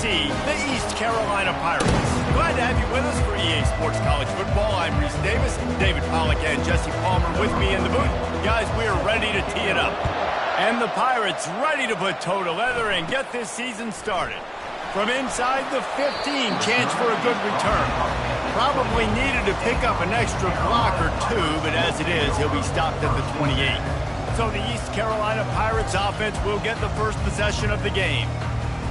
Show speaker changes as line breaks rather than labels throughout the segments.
UNC, the East Carolina Pirates. Glad to have you with us for EA Sports College Football. I'm Reese Davis, David Pollack, and Jesse Palmer with me in the booth. Guys, we are ready to tee it up. And the Pirates ready to put toe to leather and get this season started. From inside the 15, chance for a good return. Probably needed to pick up an extra block or two, but as it is, he'll be stopped at the 28. So the East Carolina Pirates offense will get the first possession of the game.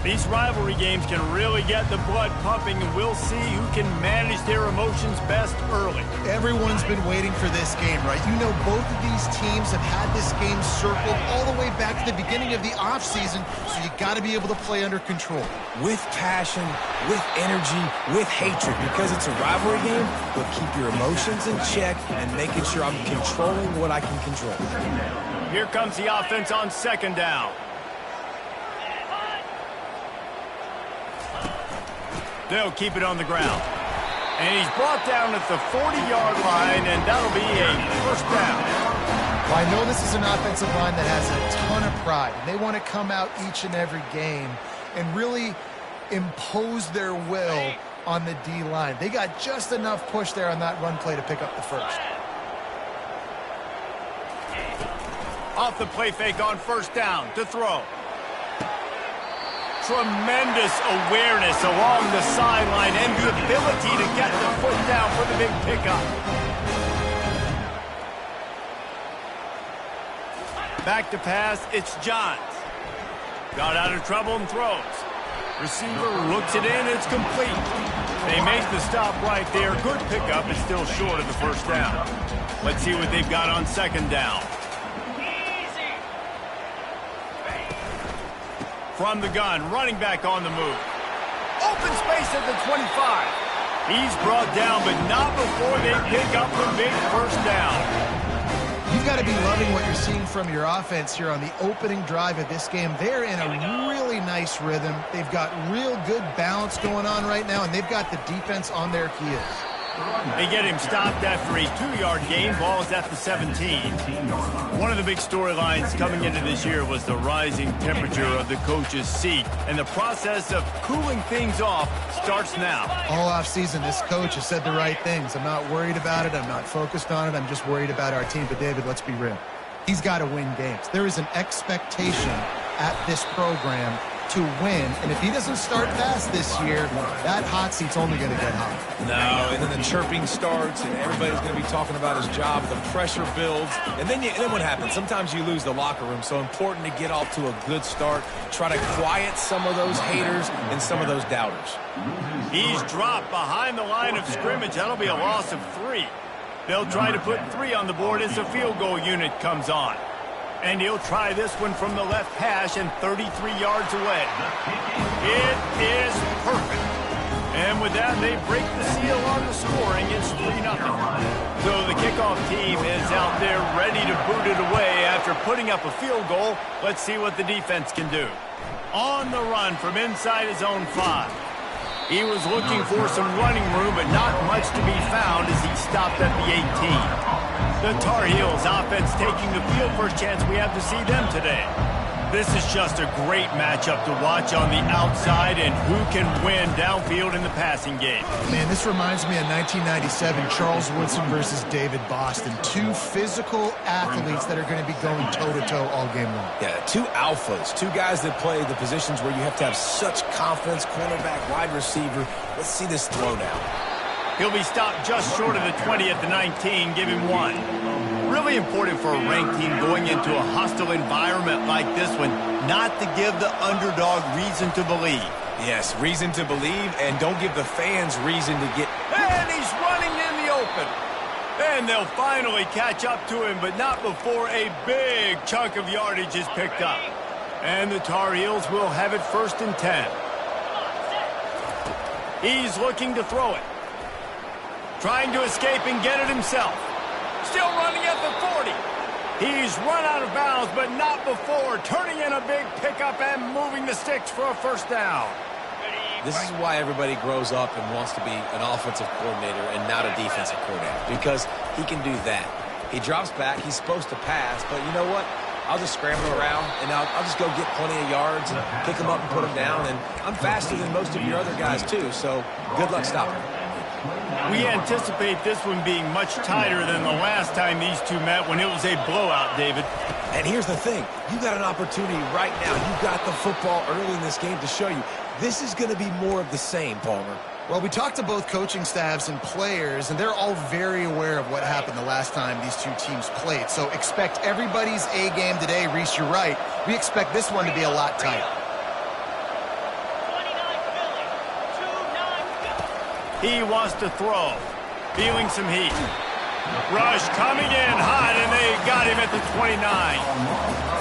These rivalry games can really get the blood pumping, and we'll see who can manage their emotions best early.
Everyone's been waiting for this game, right? You know, both of these teams have had this game circled all the way back to the beginning of the offseason, so you got to be able to play under control.
With passion, with energy, with hatred, because it's a rivalry game, but keep your emotions in check and making sure I'm controlling what I can control.
Here comes the offense on second down. They'll keep it on the ground. And he's brought down at the 40-yard line, and that'll be a first down.
Well, I know this is an offensive line that has a ton of pride. They want to come out each and every game and really impose their will on the D-line. They got just enough push there on that run play to pick up the first.
Off the play fake on first down to throw. Tremendous awareness along the sideline and the ability to get the foot down for the big pickup. Back to pass, it's Johns. Got out of trouble and throws. Receiver looks it in, it's complete. They make the stop right there. Good pickup, it's still short of the first down. Let's see what they've got on second down. From the gun, running back on the move. Open space at the 25. He's brought down, but not before they pick up the big first down.
You've got to be loving what you're seeing from your offense here on the opening drive of this game. They're in a really nice rhythm. They've got real good balance going on right now, and they've got the defense on their heels.
They get him stopped after a 2-yard gain. Ball is at the 17. One of the big storylines coming into this year was the rising temperature of the coach's seat. And the process of cooling things off starts now.
All offseason, this coach has said the right things. I'm not worried about it. I'm not focused on it. I'm just worried about our team. But, David, let's be real. He's got to win games. There is an expectation at this program to win, and if he doesn't start fast this year, that hot seat's only going to get hot.
No, and then the chirping starts, and everybody's going to be talking about his job. The pressure builds, and then what happens? Sometimes you lose the locker room, so important to get off to a good start. Try to quiet some of those haters and some of those doubters.
He's dropped behind the line of scrimmage. That'll be a loss of 3. They'll try to put 3 on the board as the field goal unit comes on. And he'll try this one from the left hash and 33 yards away. It is perfect. And with that, they break the seal on the scoring. It's 3-0. So the kickoff team is out there ready to boot it away after putting up a field goal. Let's see what the defense can do. On the run from inside his own 5. He was looking for some running room, but not much to be found as he stopped at the 18. The Tar Heels offense taking the field. First chance we have to see them today. This is just a great matchup to watch on the outside, and who can win downfield in the passing game.
Man, this reminds me of 1997, Charles Woodson versus David Boston. 2 physical athletes that are going to be going toe-to-toe all game long.
Yeah, 2 alphas, 2 guys that play the positions where you have to have such confidence, cornerback, wide receiver. Let's see this throw down.
He'll be stopped just short of the 20 at the 19. Give him 1. Really important for a ranked team going into a hostile environment like this one, not to give the underdog reason to believe.
Yes, reason to believe, and don't give the fans reason to get...
And he's running in the open. And they'll finally catch up to him, but not before a big chunk of yardage is picked up. And the Tar Heels will have it 1st and 10. He's looking to throw it. Trying to escape and get it himself. Still running at the 40. He's run out of bounds, but not before turning in a big pickup and moving the sticks for a first down.
This is why everybody grows up and wants to be an offensive coordinator and not a defensive coordinator, because he can do that. He drops back, he's supposed to pass, but you know what? I'll just scramble around, and I'll just go get plenty of yards and pick them up and put them down. And I'm faster than most of your other guys, too, so good luck stopping.
We anticipate this one being much tighter than the last time these two met when it was a blowout, David.
And here's the thing. You got an opportunity right now. You got the football early in this game to show you. This is going to be more of the same, Palmer.
Well, we talked to both coaching staffs and players, and they're all very aware of what happened the last time these two teams played. So expect everybody's A game today. Reese, you're right. We expect this one to be a lot tighter.
He wants to throw. Feeling some heat. Rush coming in hot, and they got him at the 29.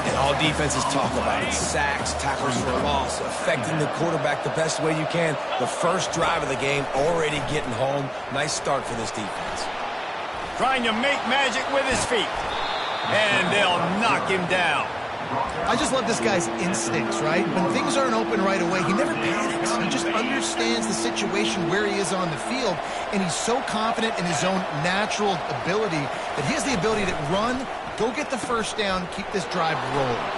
And all defenses talk about it. Sacks, tackles for a loss, affecting the quarterback the best way you can. The first drive of the game, already getting home. Nice start for this defense.
Trying to make magic with his feet. And they'll knock him down.
I just love this guy's instincts, right? When things aren't open right away, he never panics. He just understands the situation where he is on the field, and he's so confident in his own natural ability that he has the ability to run, go get the first down, keep this drive rolling.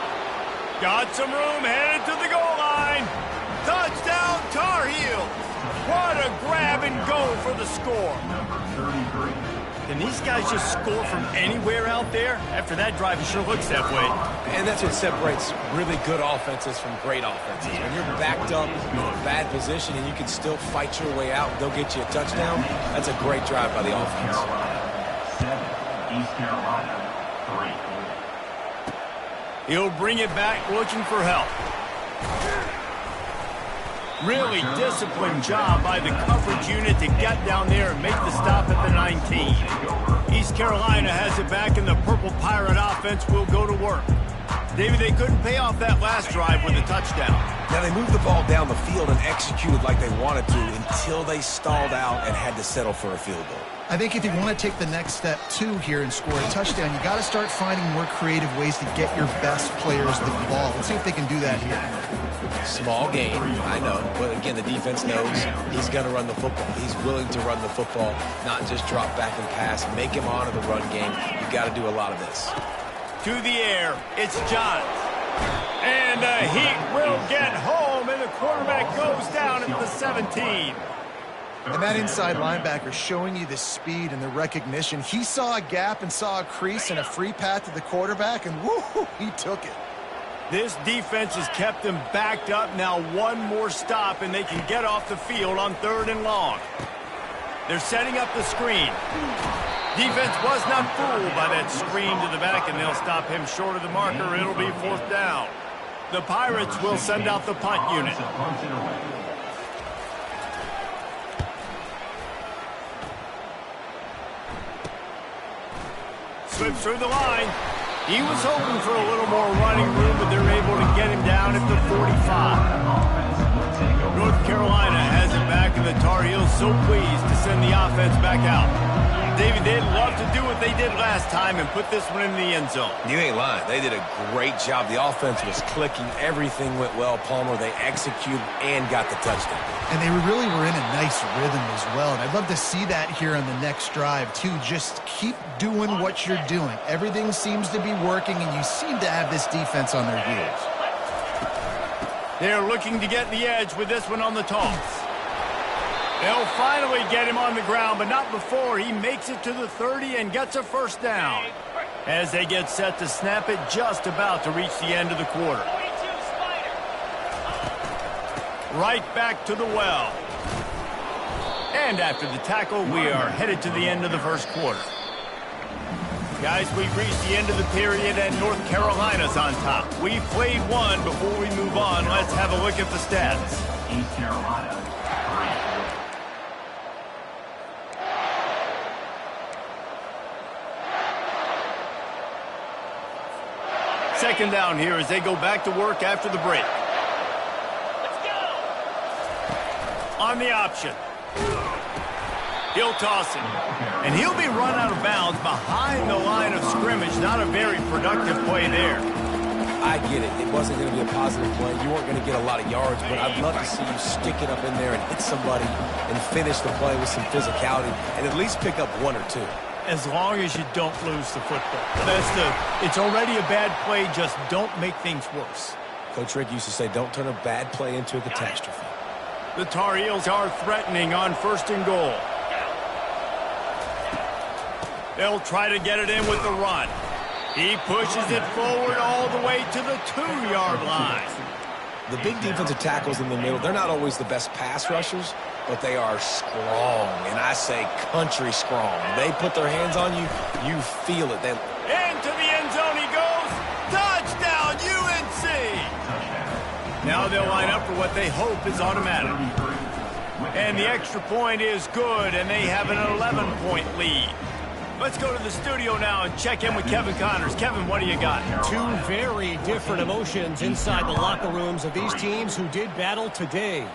Got some room, headed to the goal line. Touchdown, Tar Heels. What a grab and go for the score. Can these guys just score from anywhere out there? After that drive, it sure looks that way.
And that's what separates really good offenses from great offenses. When you're backed up in a bad position and you can still fight your way out and go get you a touchdown, that's a great drive by the offense.
7, East Carolina, 3.
He'll bring it back looking for help. Really disciplined job by the coverage unit to get down there and make the stop at the 19. East Carolina has it back, and the Purple Pirate offense will go to work. David, they couldn't pay off that last drive with a touchdown.
Now, they moved the ball down the field and executed like they wanted to until they stalled out and had to settle for a field goal.
I think if you want to take the next step, too, here and score a touchdown, you got to start finding more creative ways to get your best players the ball. Let's see if they can do that here.
Small game, I know, but again, the defense knows he's going to run the football. He's willing to run the football, not just drop back and pass, make him honor the run game. You've got to do a lot of this.
To the air, it's Johns. And the Heat will get home, and the quarterback goes down at the 17.
And that inside linebacker showing you the speed and the recognition. He saw a gap and saw a crease and a free path to the quarterback, and woo, he took it.
This defense has kept them backed up. Now one more stop, and they can get off the field on 3rd and long. They're setting up the screen. Defense was not fooled by that screen to the back, and they'll stop him short of the marker. It'll be 4th down. The Pirates will send out the punt unit. Slips through the line. He was hoping for a little more running room, but they're able to get him down at the 45. North Carolina has it back, and the Tar Heels so pleased to send the offense back out. David, they'd love to do what they did last time and put this one in the end zone.
You ain't lying. They did a great job. The offense was clicking. Everything went well, Palmer. They executed and got the touchdown.
And they really were in a nice rhythm as well. And I'd love to see that here on the next drive, too. Just keep doing what you're doing. Everything seems to be working, and you seem to have this defense on their heels.
They're looking to get the edge with this one on the toss. They'll finally get him on the ground, but not before he makes it to the 30 and gets a 1st down. As they get set to snap it, just about to reach the end of the quarter. Right back to the well. And after the tackle, we are headed to the end of the 1st quarter. Guys, we've reached the end of the period, and North Carolina's on top. We've played one. Before we move on, let's have a look at the stats.
East Carolina, 3.
2nd down here as they go back to work after the break. Let's go! On the option. He'll toss it. And he'll be run out of bounds behind the line of scrimmage. Not a very productive play there.
I get it. It wasn't going to be a positive play. You weren't going to get a lot of yards, but I'd love to see you stick it up in there and hit somebody and finish the play with some physicality and at least pick up 1 or 2.
as long as you don't lose the football. It's already a bad play, just don't make things worse.
Coach Rick used to say, don't turn a bad play into a catastrophe.
The Tar Heels are threatening on 1st and goal. They'll try to get it in with the run. He pushes it forward all the way to the 2-yard line.
The big defensive tackles in the middle, they're not always the best pass rushers, but they are strong, and I say country strong. They put their hands on you, you feel it.
Into the end zone he goes. Touchdown, UNC! Now they'll line up for what they hope is automatic. And the extra point is good, and they have an 11-point lead. Let's go to the studio now and check in with Kevin Connors. Kevin, what do you got?
Two very different emotions inside the locker rooms of these teams who did battle today.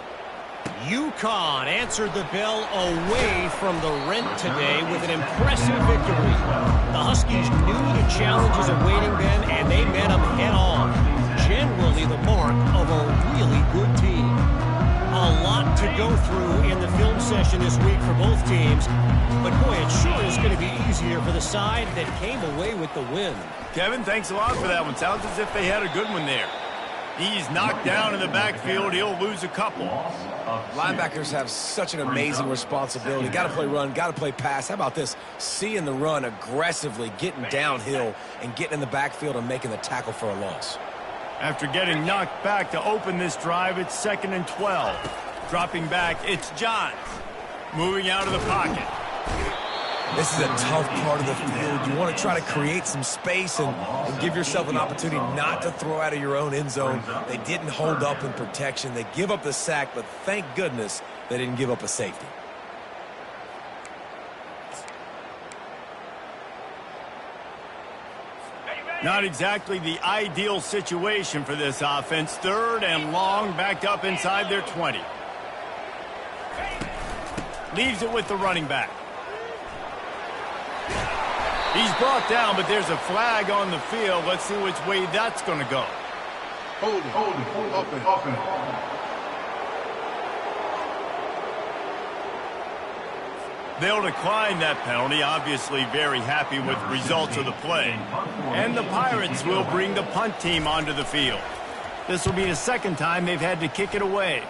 UConn answered the bell away from the rent today with an impressive victory. The Huskies knew the challenges awaiting them, and they met them head-on. Generally the mark of a really good team. A lot to go through in the film session this week for both teams. But, boy, it sure is going to be easier for the side that came away with the win.
Kevin, thanks a lot for that one. Sounds as if they had a good one there. He's knocked down in the backfield. He'll lose a couple.
Linebackers have such an amazing responsibility. Got to play run, got to play pass. How about this? Seeing the run aggressively, getting downhill, and getting in the backfield and making the tackle for a loss.
After getting knocked back to open this drive, it's 2nd and 12. Dropping back, it's Johns. Moving out of the pocket.
This is a tough part of the field. You want to try to create some space and give yourself an opportunity not to throw out of your own end zone. They didn't hold up in protection. They give up the sack, but thank goodness they didn't give up a safety.
Not exactly the ideal situation for this offense. 3rd and long, backed up inside their 20. Leaves it with the running back. He's brought down, but there's a flag on the field. Let's see which way that's going to go.
Hold it, open.
They'll decline that penalty, obviously very happy with the results of the play. And the Pirates will bring the punt team onto the field. This will be the 2nd time they've had to kick it away.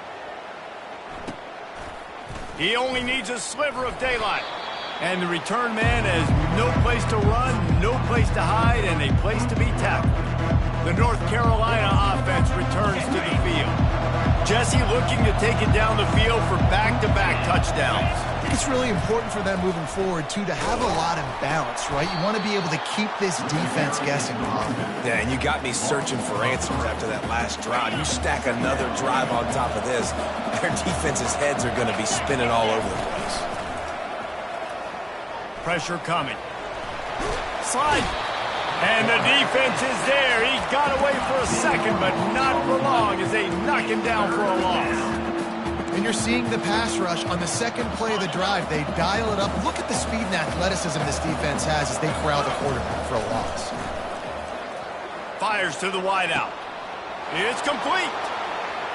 He only needs a sliver of daylight. And the return man has no place to run, no place to hide, and a place to be tackled. The North Carolina offense returns to the field. Jesse looking to take it down the field for back-to-back touchdowns.
I think it's really important for them moving forward, too, to have a lot of balance, right? You want to be able to keep this defense guessing, Bob.
Yeah, and you got me searching for answers after that last drive. You stack another drive on top of this, their defense's heads are going to be spinning all over the place.
Pressure coming. Slide. And the defense is there. He's got away for a second, but not for long as they knock him down for a loss.
And you're seeing the pass rush on the 2nd play of the drive. They dial it up. Look at the speed and athleticism this defense has as they corral the quarterback for a loss.
Fires to the wideout. It's complete.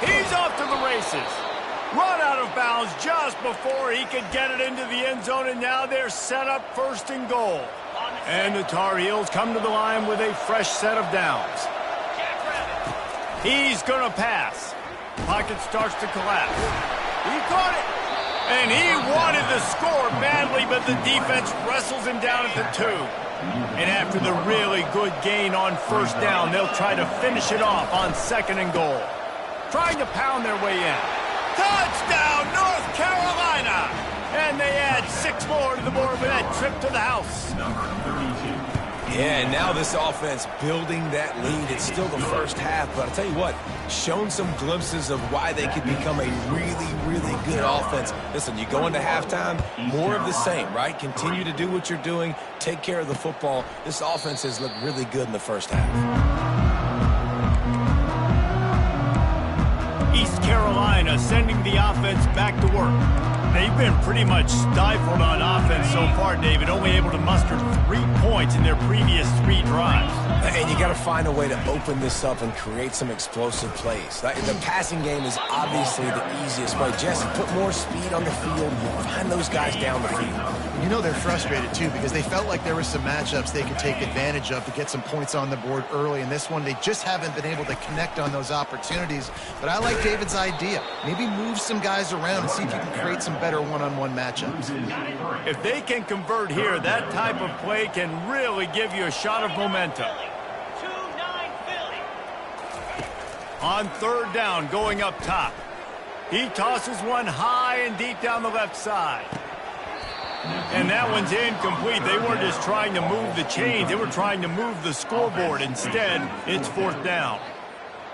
He's off to the races. Run out of bounds just before he could get it into the end zone, and now they're set up 1st and goal. And the Tar Heels come to the line with a fresh set of downs. He's going to pass. Pocket starts to collapse. He caught it. And he wanted the score badly, but the defense wrestles him down at the 2. And after the really good gain on 1st down, they'll try to finish it off on 2nd and goal. Trying to pound their way in. Touchdown, North Carolina! And they add 6 more to the board for that trip to the house.
Yeah, and now this offense building that lead. It's still the first half, but I'll tell you what, shown some glimpses of why they could become a really, really good offense. Listen, you go into halftime, more of the same, right? Continue to do what you're doing, take care of the football. This offense has looked really good in the first half. East
Carolina sending the offense back to work. They've been pretty much stifled on offense so far, David, only able to muster 3 points in their previous 3 drives.
And you got to find a way to open this up and create some explosive plays. The passing game is obviously the easiest way. Jesse, put more speed on the field. Find those guys down the field.
You know they're frustrated, too, because they felt like there were some matchups they could take advantage of to get some points on the board early. In this one, they just haven't been able to connect on those opportunities. But I like David's idea. Maybe move some guys around and see if you can create some better one-on-one matchups.
If they can convert here, that type of play can really give you a shot of momentum. On 3rd down, going up top. He tosses one high and deep down the left side. And that one's incomplete. They weren't just trying to move the chains. They were trying to move the scoreboard. Instead, it's 4th down.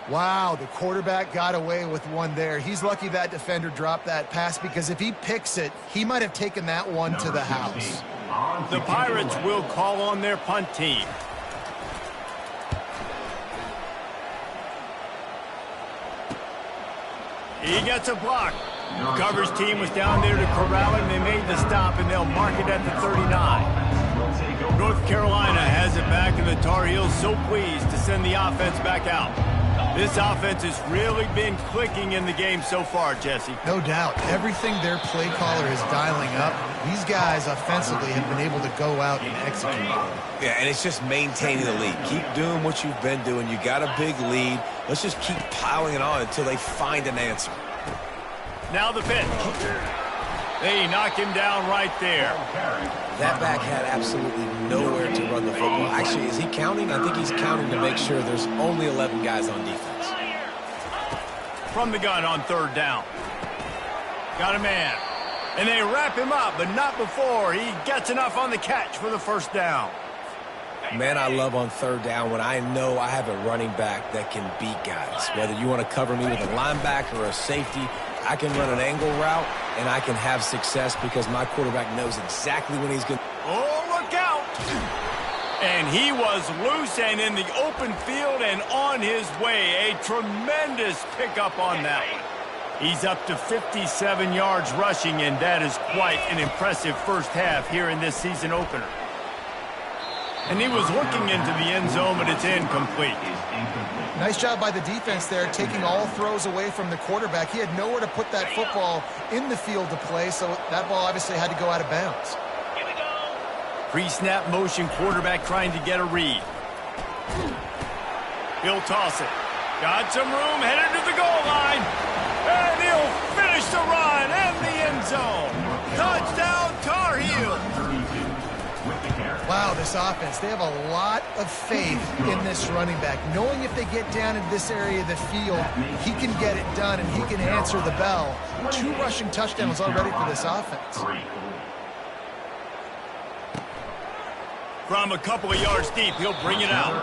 Wow, the quarterback got away with one there. He's lucky that defender dropped that pass, because if he picks it, he might have taken that one to the house.
The Pirates will call on their punt team. He gets a block. Coverage team was down there to corral him. They made the stop, and they'll mark it at the 39. North Carolina has it back, and the Tar Heels so pleased to send the offense back out. This offense has really been clicking in the game so far, Jesse.
No doubt. Everything their play caller is dialing up, these guys offensively have been able to go out and execute.
Yeah, and it's just maintaining the lead. Keep doing what you've been doing. You got a big lead. Let's just keep piling it on until they find an answer.
Now the pitch. They knock him down right there.
That back had absolutely nowhere to run the football. Actually, is he counting? I think he's counting to make sure there's only 11 guys on defense.
From the gun on 3rd down. Got a man. And they wrap him up, but not before he gets enough on the catch for the 1st down.
Man, I love on 3rd down when I know I have a running back that can beat guys. Whether you want to cover me with a linebacker or a safety, I can run an angle route, and I can have success because my quarterback knows exactly when he's going to...
Oh, look out! And he was loose and in the open field and on his way. A tremendous pickup on that one. He's up to 57 yards rushing, and that is quite an impressive first half here in this season opener. And he was looking into the end zone, but it's incomplete.
Nice job by the defense there, taking all throws away from the quarterback. He had nowhere to put that football in the field to play, so that ball obviously had to go out of bounds.
Pre-snap motion quarterback trying to get a read. He'll toss it. Got some room, headed to the goal line. And he'll finish the run and the end zone. Touchdown, Tar Heels.
Wow, this offense, they have a lot of faith in this running back. Knowing if they get down in this area of the field, he can get it done and he can answer the bell. 2 rushing touchdowns already for this offense.
From a couple of yards deep, he'll bring it out.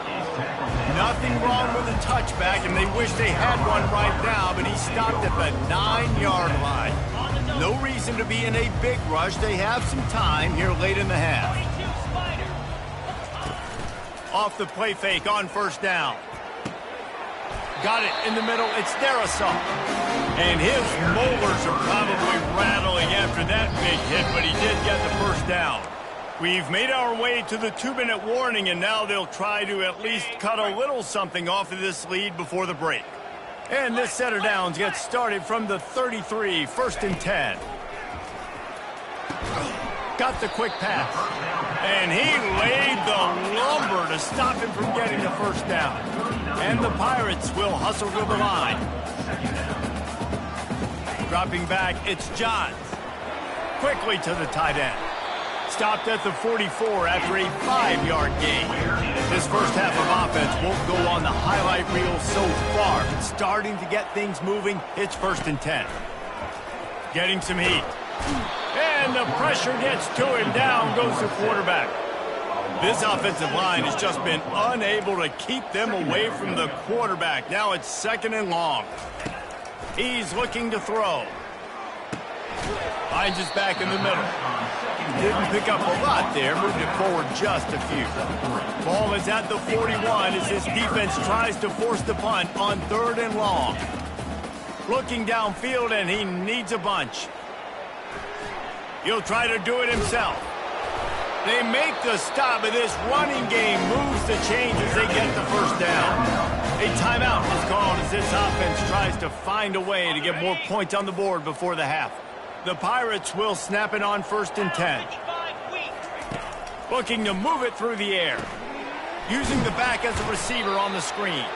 Nothing wrong with a touchback, and they wish they had one right now, but he stopped at the 9-yard line. No reason to be in a big rush. They have some time here late in the half. Off the play fake on 1st down. Got it in the middle. It's Darrisaw. And his molars are probably rattling after that big hit, but he did get the 1st down. We've made our way to the 2-minute warning, and now they'll try to at least cut a little something off of this lead before the break. And this set of downs gets started from the 33, 1st and 10. Got the quick pass. And he laid the lumber to stop him from getting the 1st down. And the Pirates will hustle to the line. Dropping back, it's Johns. Quickly to the tight end. Stopped at the 44 after a 5-yard gain. This first half of offense won't go on the highlight reel so far, but starting to get things moving, it's 1st and 10. Getting some heat. And the pressure gets to him. Down goes the quarterback. This offensive line has just been unable to keep them away from the quarterback. Now it's 2nd and long. He's looking to throw. Finds his back in the middle. Didn't pick up a lot there. Moved it forward just a few. Ball is at the 41 as his defense tries to force the punt on 3rd and long. Looking downfield, and he needs a bunch. He'll try to do it himself. They make the stop, but this running game moves the chains as they get the first down. A timeout is called as this offense tries to find a way to get more points on the board before the half. The Pirates will snap it on 1st and 10. Looking to move it through the air. Using the back as a receiver on the screen.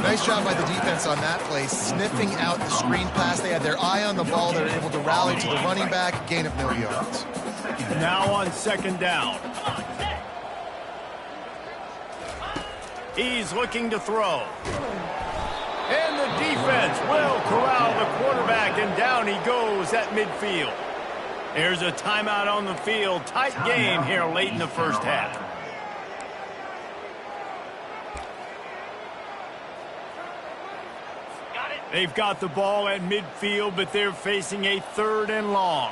Nice job by the defense on that play, sniffing out the screen pass. They had their eye on the ball. They were able to rally to the running back, gain of no yards.
Now on 2nd down. He's looking to throw. And the defense will corral the quarterback, and down he goes at midfield. There's a timeout on the field. Tight game here late in the first half. They've got the ball at midfield, but they're facing a 3rd and long.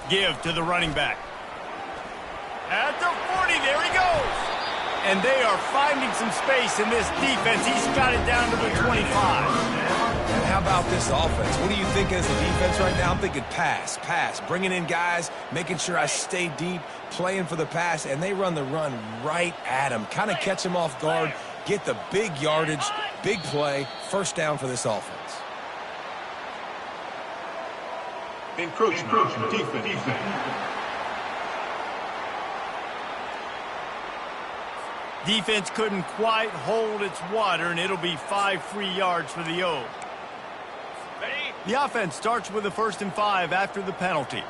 Give to the running back. At the 40, there he goes. And they are finding some space in this defense. He's got it down to the 25.
And how about this offense? What do you think as a defense right now? I'm thinking pass, bringing in guys, making sure I stay deep, playing for the pass, and they run the run right at him. Kind of catch him off guard, get the big yardage, big play, first down for this offense.
Encroachment. Defense.
Defense couldn't quite hold its water, and it'll be 5 free yards for the O. The offense starts with a 1st and 5 after the penalty.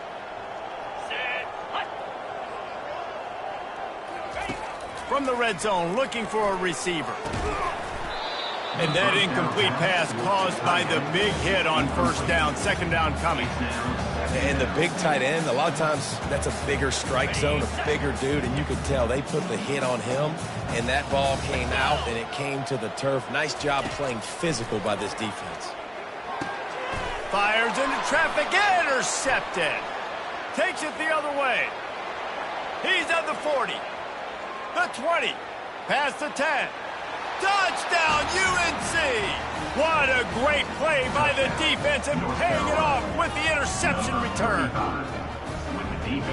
From the red zone, looking for a receiver. And that incomplete pass caused by the big hit on 1st down, 2nd down coming.
And the big tight end, a lot of times that's a bigger strike zone, a bigger dude, and you could tell they put the hit on him, and that ball came out, and it came to the turf. Nice job playing physical by this defense.
Fires into traffic, intercepted. Takes it the other way. He's at the 40, the 20, past the 10. Touchdown, UNC! What a great play by the defense and paying it off with the interception return.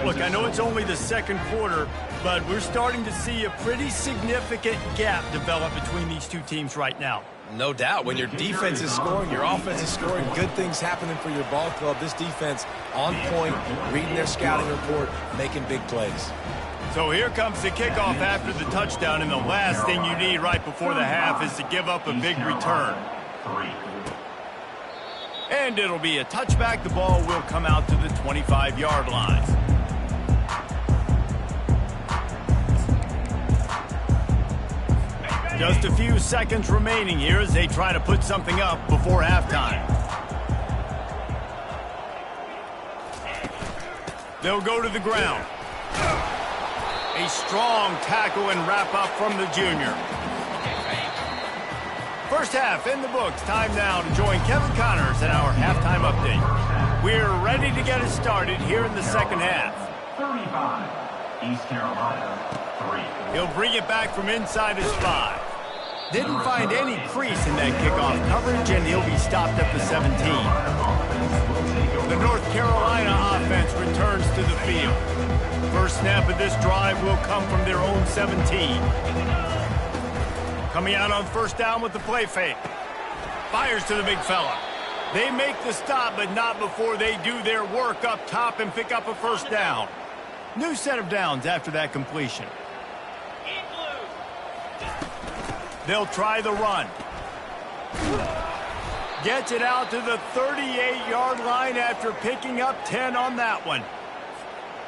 Look, I know it's only the 2nd quarter, but we're starting to see a pretty significant gap develop between these two teams right now.
No doubt. When your defense is scoring, your offense is scoring, good things happening for your ball club. This defense on point, reading their scouting report, making big plays.
So here comes the kickoff after the touchdown, and the last thing you need right before the half is to give up a big return. And it'll be a touchback. The ball will come out to the 25-yard line. Just a few seconds remaining here as they try to put something up before halftime. They'll go to the ground. A strong tackle and wrap up from the junior. First half in the books. Time now to join Kevin Connors in our halftime update. We're ready to get it started here in the 2nd half.
35, East Carolina, 3.
He'll bring it back from inside his 5. Didn't find any crease in that kickoff coverage, and he'll be stopped at the 17. The North Carolina offense returns to the field. First snap of this drive will come from their own 17. Coming out on 1st down with the play fake. Fires to the big fella. They make the stop, but not before they do their work up top and pick up a 1st down. New set of downs after that completion. They'll try the run. Gets it out to the 38-yard line after picking up 10 on that one.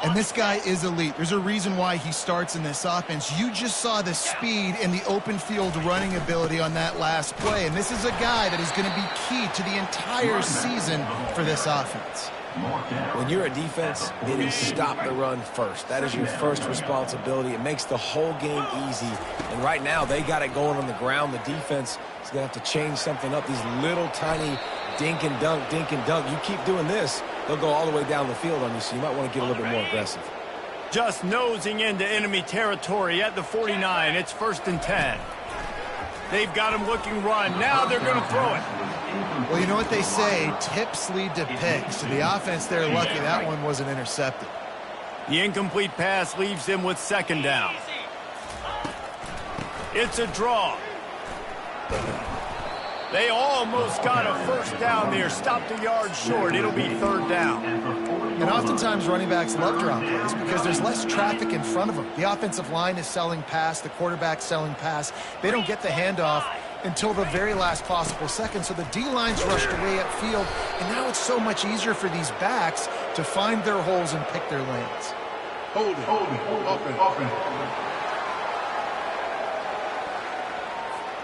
And this guy is elite. There's a reason why he starts in this offense. You just saw the speed and the open field running ability on that last play. And this is a guy that is going to be key to the entire season for this offense.
When you're a defense, it is stop the run first. That is your first responsibility. It makes the whole game easy. And right now, they got it going on the ground. The defense is going to have to change something up. These little tiny dink and dunk, dink and dunk. You keep doing this, they'll go all the way down the field on you, so you might want to get a little bit more aggressive.
Just nosing into enemy territory at the 49. It's 1st and 10. They've got him looking run. Now they're going to throw it.
Well, you know what they say, tips lead to picks. To the offense, they're lucky that one wasn't intercepted.
The incomplete pass leaves him with second down. It's a draw. They almost got a first down there. Stopped a yard short. It'll be third down.
And oftentimes running backs love draw plays because there's less traffic in front of them. The offensive line is selling pass. The quarterback's selling pass. They don't get the handoff until the very last possible second. So the D-line's rushed away upfield. And now it's so much easier for these backs to find their holes and pick their lanes.
Hold it, up and.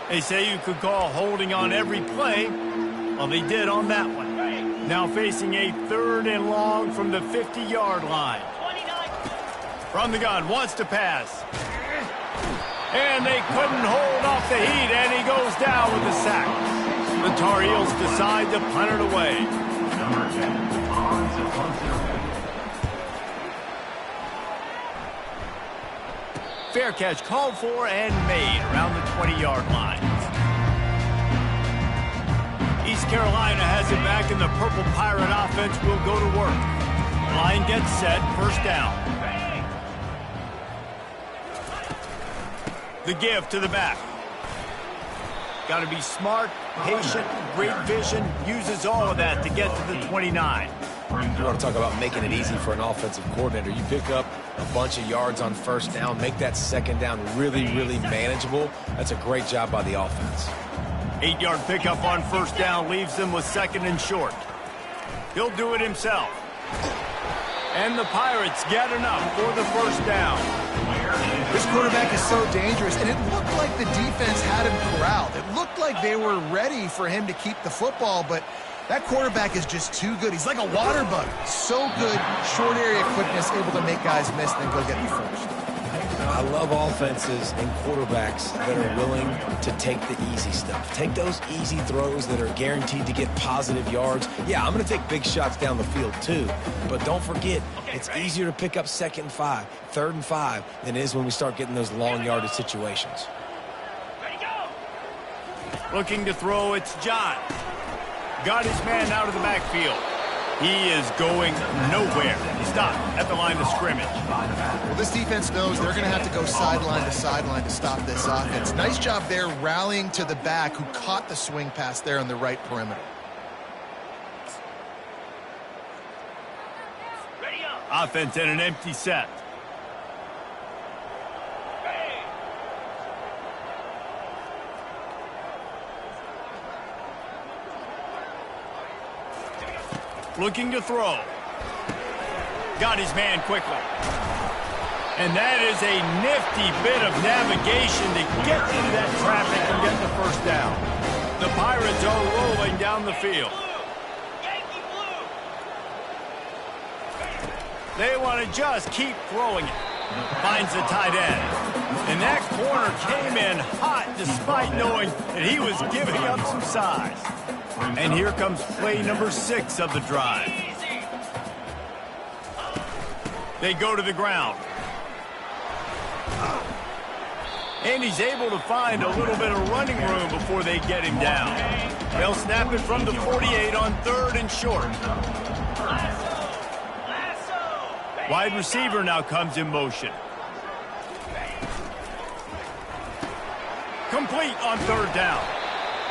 They say you could call holding on every play. Well, they did on that one. Now facing a third and long from the 50-yard line. From the gun, wants to pass. And they couldn't hold off the heat, and he goes down with a sack. The Tar Heels decide to punt it away.
Number 10, offensive punt.
Fair catch called for and made around the 20-yard line. East Carolina has it back, and the Purple Pirate offense will go to work. Line gets set, first down. The give to the back. Got to be smart, patient, great vision, uses all of that to get to the 29.
You want to talk about making it easy for an offensive coordinator. You pick up a bunch of yards on first down, make that second down really, really manageable. That's a great job by the offense.
8-yard pickup on first down leaves them with second and short. He'll do it himself. And the Pirates get enough for the first down.
This quarterback is so dangerous, and it looked like the defense had him corralled. It looked like they were ready for him to keep the football, but that quarterback is just too good. He's like a water bug. So good, short area quickness, able to make guys miss, then go get the first.
I love offenses and quarterbacks that are willing to take the easy stuff. Take those easy throws that are guaranteed to get positive yards. Yeah, I'm going to take big shots down the field too, but don't forget, it's easier to pick up second and 5, third and 5 than it is when we start getting those long yardage situations.
Looking to throw, it's John. Got his man out of the backfield. He is going nowhere. He stopped at the line of scrimmage.
Well, this defense knows they're going to have to go sideline to stop this offense. Nice job there rallying to the back who caught the swing pass there on the right perimeter.
Offense in an empty set. Looking to throw. Got his man quickly. And that is a nifty bit of navigation to get into that traffic and get the first down. The Pirates are rolling down the field. They want to just keep throwing it. Finds the tight end. And that corner came in hot despite knowing that he was giving up some size. And here comes play number 6 of the drive. They go to the ground. And he's able to find a little bit of running room before they get him down. They'll snap it from the 48 on third and short. Wide receiver now comes in motion. Complete on third down.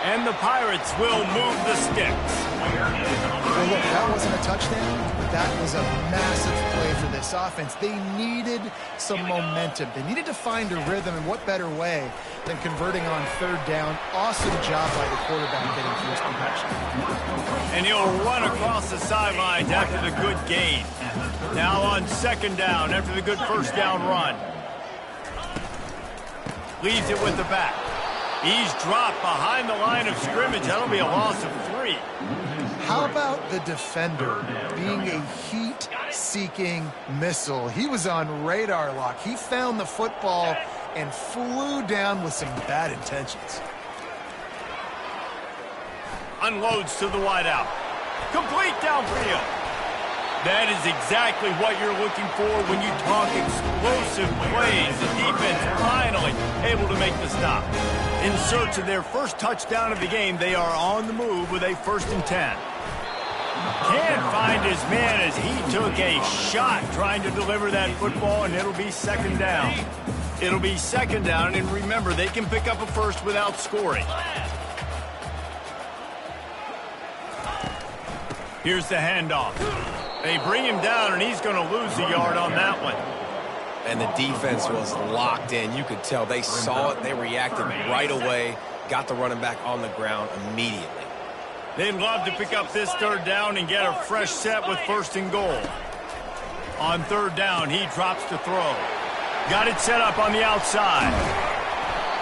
And the Pirates will move the sticks.
Well, look, that wasn't a touchdown, but that was a massive play for this offense. They needed some momentum. They needed to find a rhythm, and what better way than converting on third down. Awesome job by the quarterback getting through his progression.
And he'll run across the sidelines after the good gain. Now on second down after the good first down run. Leaves it with the back. He's dropped behind the line of scrimmage. That'll be a loss of 3.
How about the defender being a heat-seeking missile? He was on radar lock. He found the football and flew down with some bad intentions.
Unloads to the wideout. Complete downfield. That is exactly what you're looking for when you talk explosive plays. The defense finally able to make the stop. In search of their first touchdown of the game, they are on the move with a 1st and 10. Can't find his man as he took a shot trying to deliver that football, and it'll be 2nd down. It'll be 2nd down, and remember, they can pick up a first without scoring. Here's the handoff. They bring him down, and he's going to lose a yard on that one.
And the defense was locked in. You could tell they saw it. They reacted right away, got the running back on the ground immediately.
They'd love to pick up this 3rd down and get a fresh set with 1st and goal. On 3rd down, he drops to throw. Got it set up on the outside.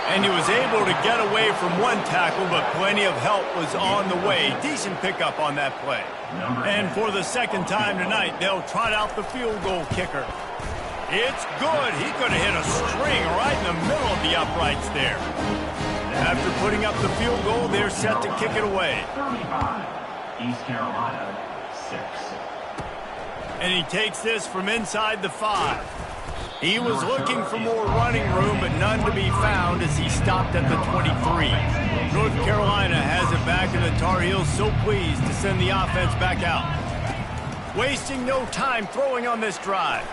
And he was able to get away from one tackle, but plenty of help was on the way. Decent pickup on that play. And for the 2nd time tonight, they'll trot out the field goal kicker. It's good. He could have hit a string right in the middle of the uprights there. After putting up the field goal, they're set to kick it away.
35, East Carolina, 6.
And he takes this from inside the 5. He was looking for more running room, but none to be found as he stopped at the 23. North Carolina has it back, and the Tar Heels so pleased to send the offense back out. Wasting no time throwing on this drive.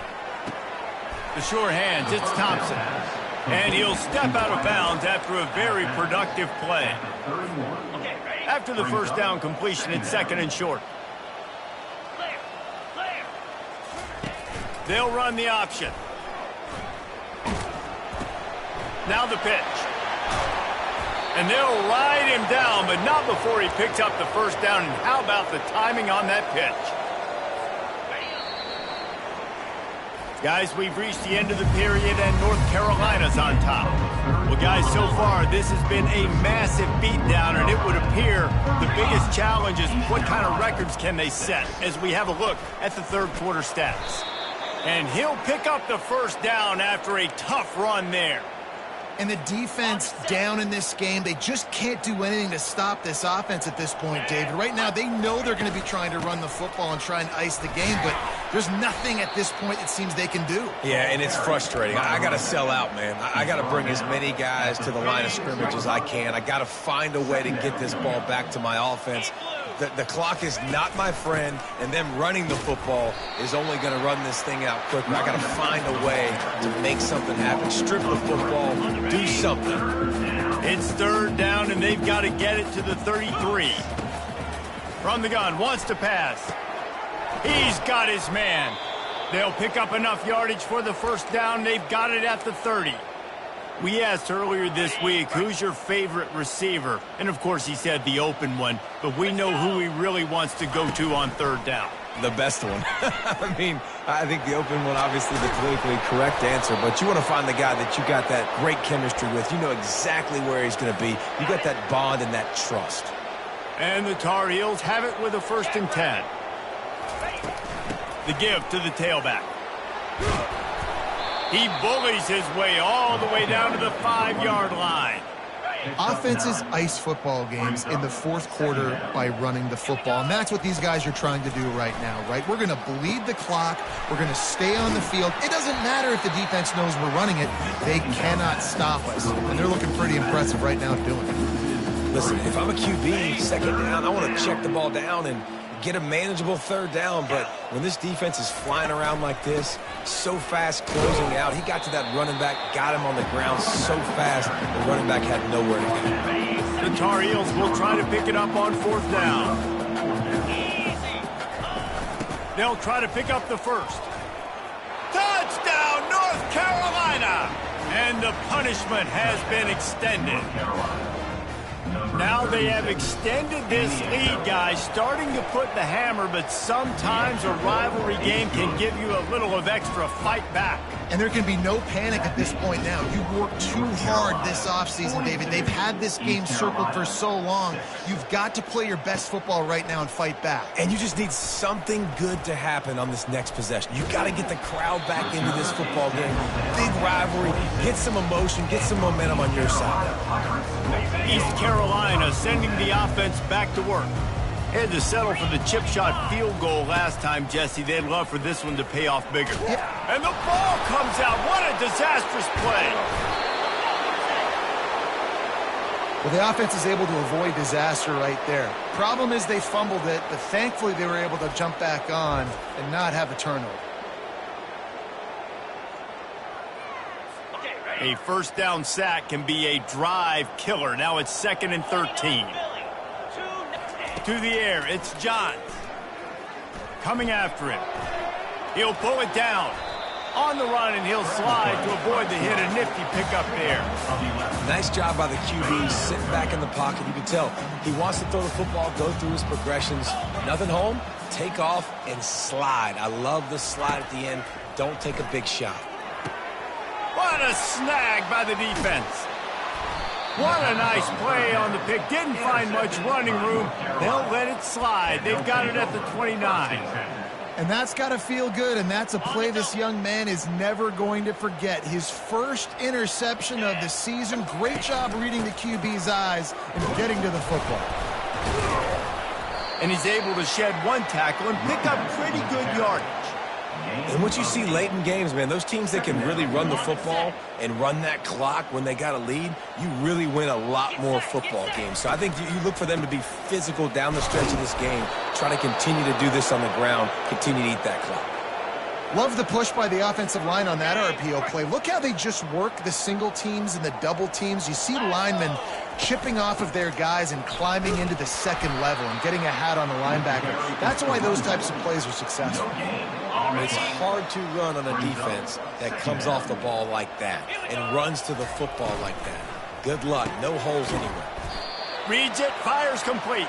The sure hands, it's Thompson. And he'll step out of bounds after a very productive play. After the 1st down completion, it's 2nd and short. They'll run the option. Now the pitch. And they'll ride him down, but not before he picks up the 1st down. And how about the timing on that pitch? Guys, we've reached the end of the period, and North Carolina's on top. Well, guys, so far, this has been a massive beatdown, and it would appear the biggest challenge is what kind of records can they set as we have a look at the 3rd quarter stats. And he'll pick up the 1st down after a tough run there.
And the defense down in this game, they just can't do anything to stop this offense at this point, David. Right now, they know they're going to be trying to run the football and try and ice the game, but there's nothing at this point it seems they can do.
Yeah, and it's frustrating. I got to sell out, man. I got to bring as many guys to the line of scrimmage as I can. I got to find a way to get this ball back to my offense. The clock is not my friend, and them running the football is only going to run this thing out quicker. I got to find a way to make something happen. Strip the football, do something.
It's 3rd down, and they've got to get it to the 33. From the gun, wants to pass. He's got his man. They'll pick up enough yardage for the 1st down. They've got it at the 30. We asked earlier this week, who's your favorite receiver? And, of course, he said the open one, but we know who he really wants to go to on 3rd down.
The best one. I mean, I think the open one, obviously the politically correct answer, but you want to find the guy that you got that great chemistry with. You know exactly where he's going to be. You got that bond and that trust.
And the Tar Heels have it with a 1st and 10. The give to the tailback. He bullies his way all the way down to the 5-yard line.
Offenses ice football games in the 4th quarter by running the football, and that's what these guys are trying to do right now, right? We're going to bleed the clock. We're going to stay on the field. It doesn't matter if the defense knows we're running it. They cannot stop us, and they're looking pretty impressive right now doing it.
Listen, if I'm a QB, 2nd down, I want to check the ball down and get a manageable 3rd down, but when this defense is flying around like this, so fast closing out, he got to that running back, got him on the ground so fast, the running back had nowhere to go.
The Tar Heels will try to pick it up on 4th down. They'll try to pick up the 1st. Touchdown, North Carolina! And the punishment has been extended. Now they have extended this lead, guys, starting to put the hammer, but sometimes a rivalry game can give you a little of extra fight back.
And there can be no panic at this point now. You worked too hard this offseason, David. They've had this game circled for so long. You've got to play your best football right now and fight back.
And you just need something good to happen on this next possession. You got to get the crowd back into this football game. Big rivalry. Get some emotion. Get some momentum on your side.
East Carolina sending the offense back to work. Had to settle for the chip shot field goal last time, Jesse. They'd love for this one to pay off bigger. And the ball comes out. What a disastrous play.
Well, the offense is able to avoid disaster right there. Problem is they fumbled it, but thankfully they were able to jump back on and not have a turnover.
A first down sack can be a drive killer. Now it's 2nd and 13. To the air, it's Johns. Coming after him. He'll pull it down. On the run, and he'll slide to avoid the hit. A nifty pickup there.
Nice job by the QB, sitting back in the pocket. You can tell he wants to throw the football, go through his progressions. Nothing home, take off, and slide. I love the slide at the end. Don't take a big shot.
What a snag by the defense. What a nice play on the pick. Didn't find much running room. They'll let it slide. They've got it at the 29.
And that's got to feel good, and that's a play this young man is never going to forget. His first interception of the season. Great job reading the QB's eyes and getting to the football.
And he's able to shed one tackle and pick up pretty good yardage.
And what you see late in games, man, those teams that can really run the football and run that clock when they got a lead, you really win a lot more football games. So I think you look for them to be physical down the stretch of this game, try to continue to do this on the ground, continue to eat that clock.
Love the push by the offensive line on that RPO play. Look how they just work the single teams and the double teams. You see linemen chipping off of their guys and climbing into the second level and getting a hat on the linebacker. That's why those types of plays are successful.
It's hard to run on a defense that comes off the ball like that and runs to the football like that. Good luck. No holes anywhere.
Reads it, fires complete.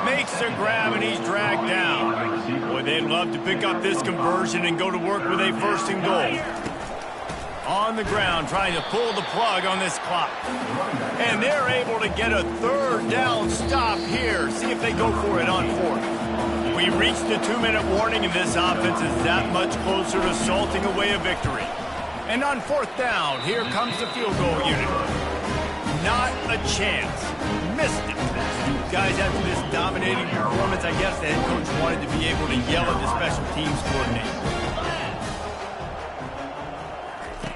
Makes the grab, and he's dragged down. Boy, they'd love to pick up this conversion and go to work with a 1st and goal. On the ground, trying to pull the plug on this clock. And they're able to get a 3rd down stop here. See if they go for it on 4th. We reached the 2-minute warning, and this offense is that much closer to salting away a victory. And on 4th down, here comes the field goal unit. Not a chance. Missed it. Guys, after this dominating performance, I guess the head coach wanted to be able to yell at the special teams coordinator.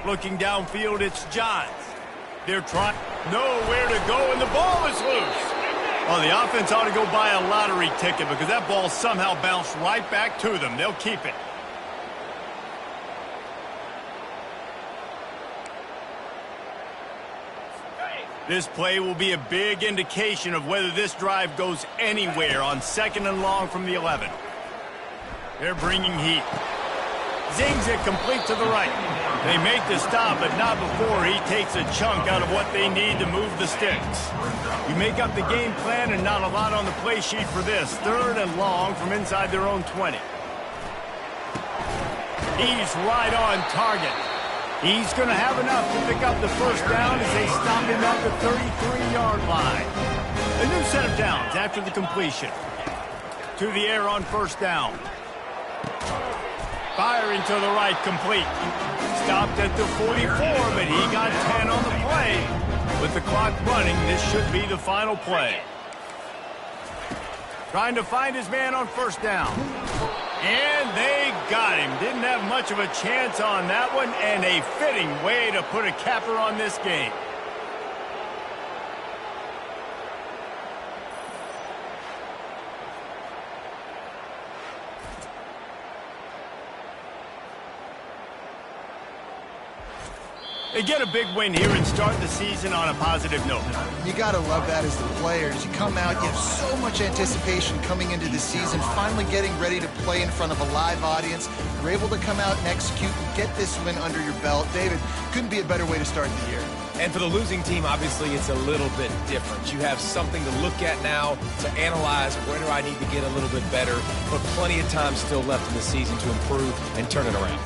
Looking downfield, it's Johns. They're trying nowhere to go, and the ball is loose. Oh, the offense ought to go buy a lottery ticket because that ball somehow bounced right back to them. They'll keep it. This play will be a big indication of whether this drive goes anywhere on 2nd and long from the 11. They're bringing heat. Zings it complete to the right. They make the stop, but not before he takes a chunk out of what they need to move the sticks. You make up the game plan and not a lot on the play sheet for this. 3rd and long from inside their own 20. He's right on target. He's going to have enough to pick up the 1st down as they stop him at the 33-yard line. A new set of downs after the completion. To the air on 1st down. Firing to the right, complete. Stopped at the 44, but he got 10 on the play. With the clock running, this should be the final play. Trying to find his man on 1st down. And they got him. Didn't have much of a chance on that one, and a fitting way to put a capper on this game. They get a big win here and start the season on a positive note.
You got to love that as the players. You come out, you have so much anticipation coming into the season, finally getting ready to play in front of a live audience. You're able to come out and execute and get this win under your belt. David, couldn't be a better way to start the year.
And for the losing team, obviously, it's a little bit different. You have something to look at now to analyze where do I need to get a little bit better, but plenty of time still left in the season to improve and turn it around.